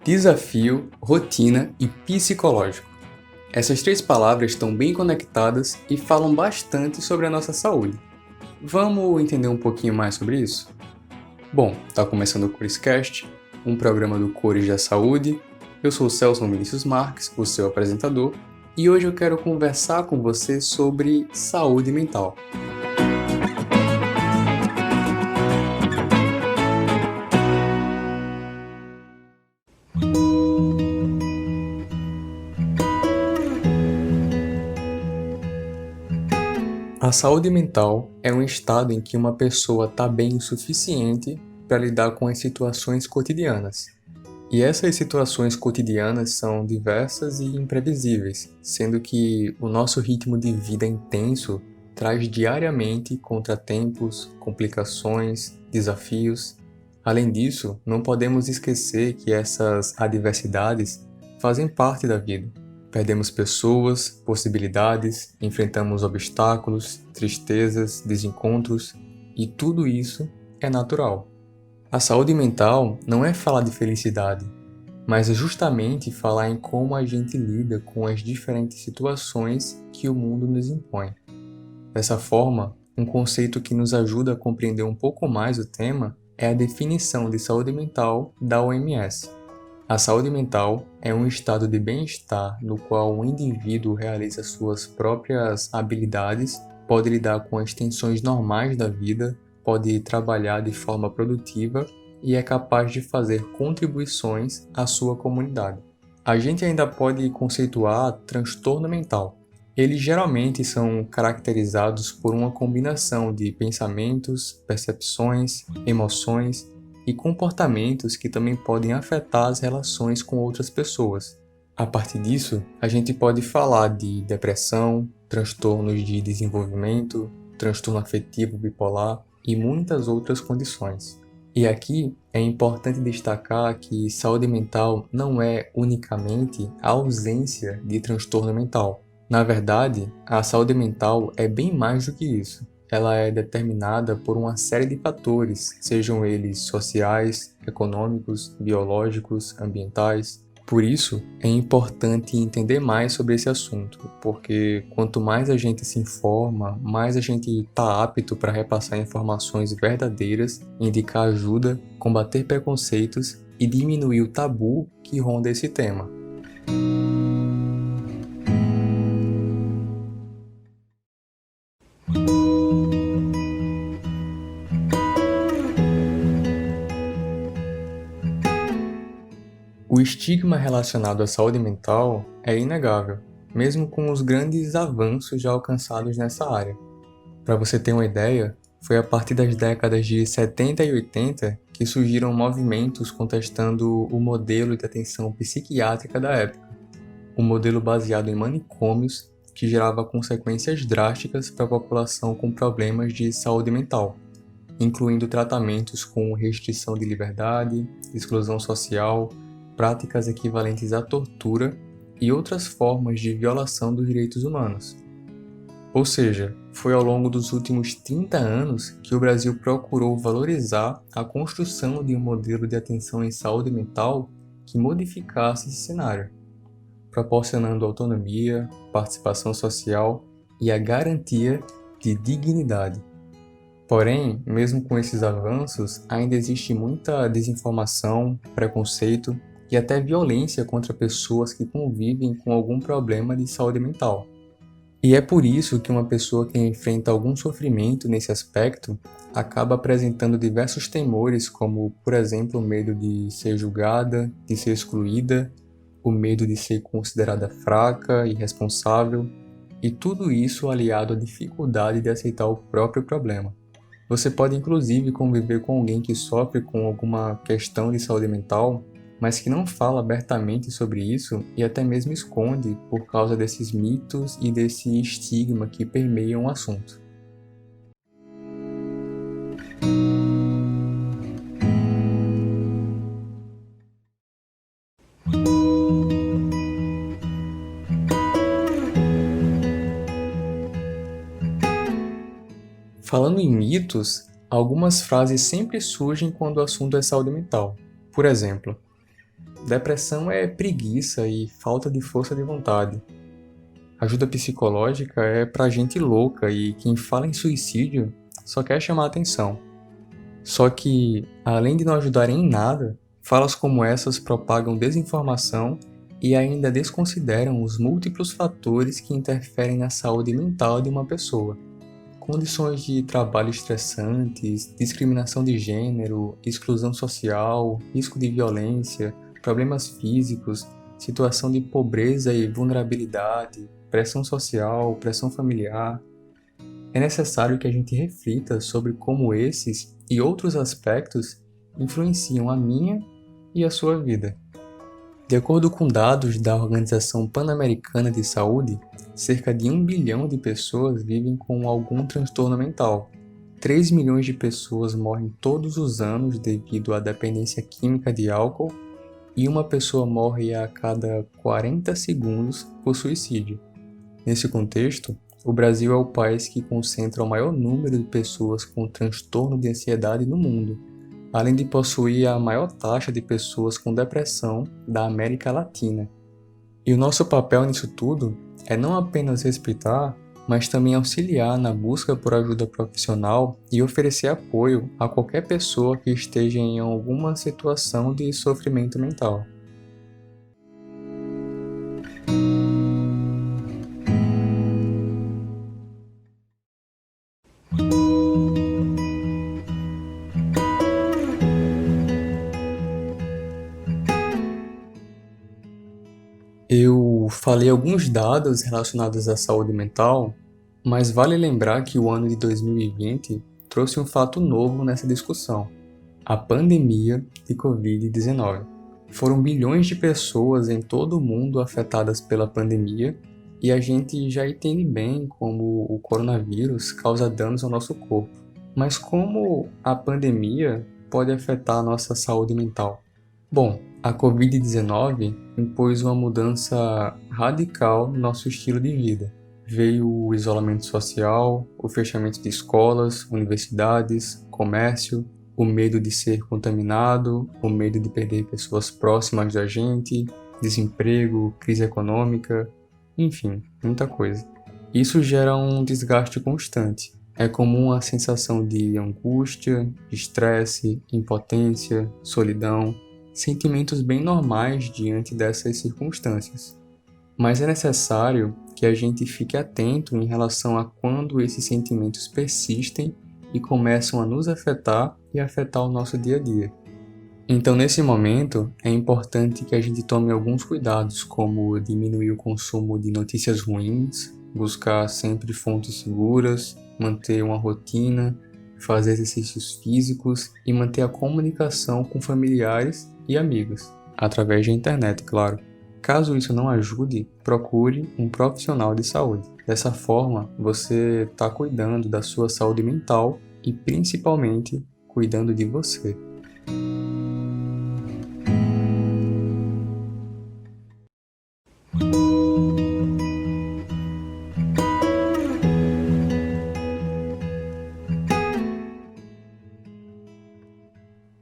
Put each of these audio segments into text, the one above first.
Desafio, rotina e psicológico. Essas três palavras estão bem conectadas e falam bastante sobre a nossa saúde. Vamos entender um pouquinho mais sobre isso? Bom, está começando o CoresCast, um programa do Cores da Saúde. Eu sou o Celso Vinícius Marques, o seu apresentador, e hoje eu quero conversar com você sobre saúde mental. A saúde mental é um estado em que uma pessoa está bem o suficiente para lidar com as situações cotidianas. E essas situações cotidianas são diversas e imprevisíveis, sendo que o nosso ritmo de vida intenso traz diariamente contratempos, complicações, desafios. Além disso, não podemos esquecer que essas adversidades fazem parte da vida. Perdemos pessoas, possibilidades, enfrentamos obstáculos, tristezas, desencontros, e tudo isso é natural. A saúde mental não é falar de felicidade, mas é justamente falar em como a gente lida com as diferentes situações que o mundo nos impõe. Dessa forma, um conceito que nos ajuda a compreender um pouco mais o tema é a definição de saúde mental da OMS. A saúde mental é um estado de bem-estar no qual o indivíduo realiza suas próprias habilidades, pode lidar com as tensões normais da vida, pode trabalhar de forma produtiva e é capaz de fazer contribuições à sua comunidade. A gente ainda pode conceituar transtorno mental. Eles geralmente são caracterizados por uma combinação de pensamentos, percepções, emoções e comportamentos que também podem afetar as relações com outras pessoas. A partir disso, a gente pode falar de depressão, transtornos de desenvolvimento, transtorno afetivo bipolar e muitas outras condições. E aqui é importante destacar que saúde mental não é unicamente a ausência de transtorno mental. Na verdade, a saúde mental é bem mais do que isso. Ela é determinada por uma série de fatores, sejam eles sociais, econômicos, biológicos, ambientais. Por isso, é importante entender mais sobre esse assunto, porque quanto mais a gente se informa, mais a gente está apto para repassar informações verdadeiras, indicar ajuda, combater preconceitos e diminuir o tabu que ronda esse tema. O estigma relacionado à saúde mental é inegável, mesmo com os grandes avanços já alcançados nessa área. Para você ter uma ideia, foi a partir das décadas de 70 e 80 que surgiram movimentos contestando o modelo de atenção psiquiátrica da época, um modelo baseado em manicômios que gerava consequências drásticas para a população com problemas de saúde mental, incluindo tratamentos com restrição de liberdade, exclusão social, práticas equivalentes à tortura e outras formas de violação dos direitos humanos. Ou seja, foi ao longo dos últimos 30 anos que o Brasil procurou valorizar a construção de um modelo de atenção em saúde mental que modificasse esse cenário, proporcionando autonomia, participação social e a garantia de dignidade. Porém, mesmo com esses avanços, ainda existe muita desinformação, preconceito e até violência contra pessoas que convivem com algum problema de saúde mental. E é por isso que uma pessoa que enfrenta algum sofrimento nesse aspecto acaba apresentando diversos temores, como, por exemplo, o medo de ser julgada, de ser excluída, o medo de ser considerada fraca, irresponsável, e tudo isso aliado à dificuldade de aceitar o próprio problema. Você pode inclusive conviver com alguém que sofre com alguma questão de saúde mental, mas que não fala abertamente sobre isso e até mesmo esconde por causa desses mitos e desse estigma que permeiam o assunto. Falando em mitos, algumas frases sempre surgem quando o assunto é saúde mental. Por exemplo, Depressão é preguiça e falta de força de vontade. Ajuda psicológica é pra gente louca e quem fala em suicídio só quer chamar atenção. Só que, além de não ajudarem em nada, falas como essas propagam desinformação e ainda desconsideram os múltiplos fatores que interferem na saúde mental de uma pessoa. Condições de trabalho estressantes, discriminação de gênero, exclusão social, risco de violência, problemas físicos, situação de pobreza e vulnerabilidade, pressão social, pressão familiar. É necessário que a gente reflita sobre como esses e outros aspectos influenciam a minha e a sua vida. De acordo com dados da Organização Pan-Americana de Saúde, cerca de 1 bilhão de pessoas vivem com algum transtorno mental. 3 milhões de pessoas morrem todos os anos devido à dependência química de álcool e uma pessoa morre a cada 40 segundos por suicídio. Nesse contexto, o Brasil é o país que concentra o maior número de pessoas com transtorno de ansiedade no mundo, além de possuir a maior taxa de pessoas com depressão da América Latina. E o nosso papel nisso tudo é não apenas respeitar, mas também auxiliar na busca por ajuda profissional e oferecer apoio a qualquer pessoa que esteja em alguma situação de sofrimento mental. Eu falei alguns dados relacionados à saúde mental, mas vale lembrar que o ano de 2020 trouxe um fato novo nessa discussão: a pandemia de Covid-19. Foram bilhões de pessoas em todo o mundo afetadas pela pandemia e a gente já entende bem como o coronavírus causa danos ao nosso corpo. Mas como a pandemia pode afetar a nossa saúde mental? Bom, a Covid-19 impôs uma mudança radical no nosso estilo de vida. Veio o isolamento social, o fechamento de escolas, universidades, comércio, o medo de ser contaminado, o medo de perder pessoas próximas da gente, desemprego, crise econômica, enfim, muita coisa. Isso gera um desgaste constante. É comum a sensação de angústia, estresse, impotência, solidão, sentimentos bem normais diante dessas circunstâncias. Mas é necessário que a gente fique atento em relação a quando esses sentimentos persistem e começam a nos afetar e afetar o nosso dia a dia. Então, nesse momento, é importante que a gente tome alguns cuidados, como diminuir o consumo de notícias ruins, buscar sempre fontes seguras, manter uma rotina, fazer exercícios físicos e manter a comunicação com familiares e amigos, através da internet, claro. Caso isso não ajude, procure um profissional de saúde. Dessa forma, você está cuidando da sua saúde mental e, principalmente, cuidando de você.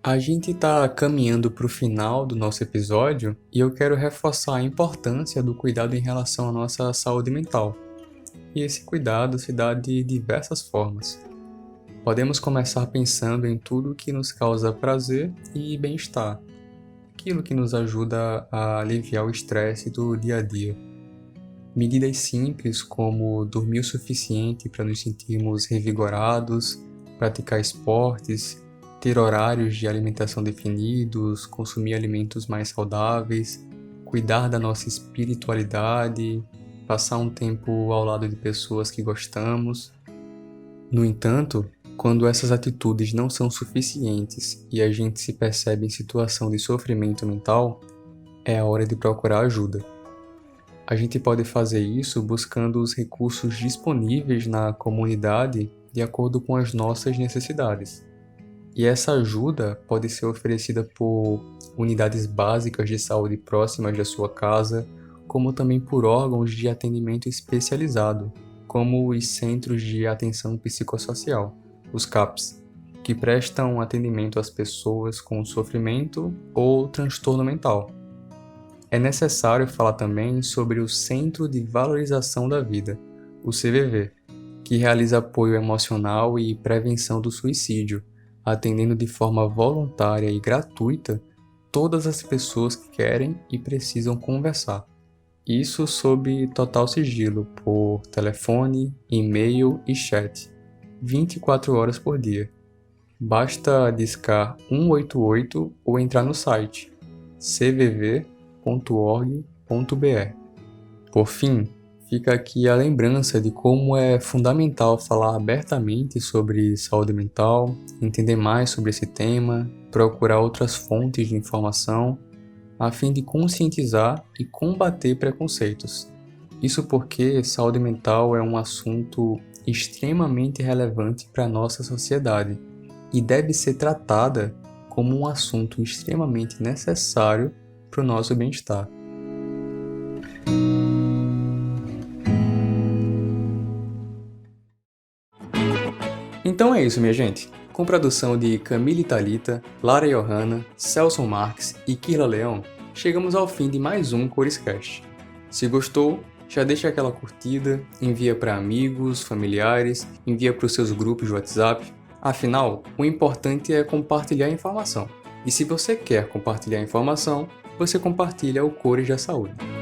A gente está caminhando para o final do nosso episódio e eu quero reforçar a importância do cuidado em relação à nossa saúde mental. E esse cuidado se dá de diversas formas. Podemos começar pensando em tudo que nos causa prazer e bem-estar, aquilo que nos ajuda a aliviar o estresse do dia a dia. Medidas simples como dormir o suficiente para nos sentirmos revigorados, praticar esportes, ter horários de alimentação definidos, consumir alimentos mais saudáveis, cuidar da nossa espiritualidade, passar um tempo ao lado de pessoas que gostamos. No entanto, quando essas atitudes não são suficientes e a gente se percebe em situação de sofrimento mental, é a hora de procurar ajuda. A gente pode fazer isso buscando os recursos disponíveis na comunidade de acordo com as nossas necessidades. E essa ajuda pode ser oferecida por unidades básicas de saúde próximas da sua casa, como também por órgãos de atendimento especializado, como os Centros de Atenção Psicossocial, os CAPs, que prestam atendimento às pessoas com sofrimento ou transtorno mental. É necessário falar também sobre o Centro de Valorização da Vida, o CVV, que realiza apoio emocional e prevenção do suicídio, atendendo de forma voluntária e gratuita todas as pessoas que querem e precisam conversar. Isso sob total sigilo, por telefone, e-mail e chat, 24 horas por dia. Basta discar 188 ou entrar no site cvv.org.br. Por fim, fica aqui a lembrança de como é fundamental falar abertamente sobre saúde mental, entender mais sobre esse tema, procurar outras fontes de informação, a fim de conscientizar e combater preconceitos. Isso porque saúde mental é um assunto extremamente relevante para a nossa sociedade e deve ser tratada como um assunto extremamente necessário para o nosso bem-estar. Então é isso, minha gente. Com produção de Camille Thalita, Lara Johanna, Celso Marques e Kirla Leão, chegamos ao fim de mais um Corescast. Se gostou, já deixa aquela curtida, envia para amigos, familiares, envia para os seus grupos de WhatsApp. Afinal, o importante é compartilhar a informação. E se você quer compartilhar a informação, você compartilha o Cores da Saúde.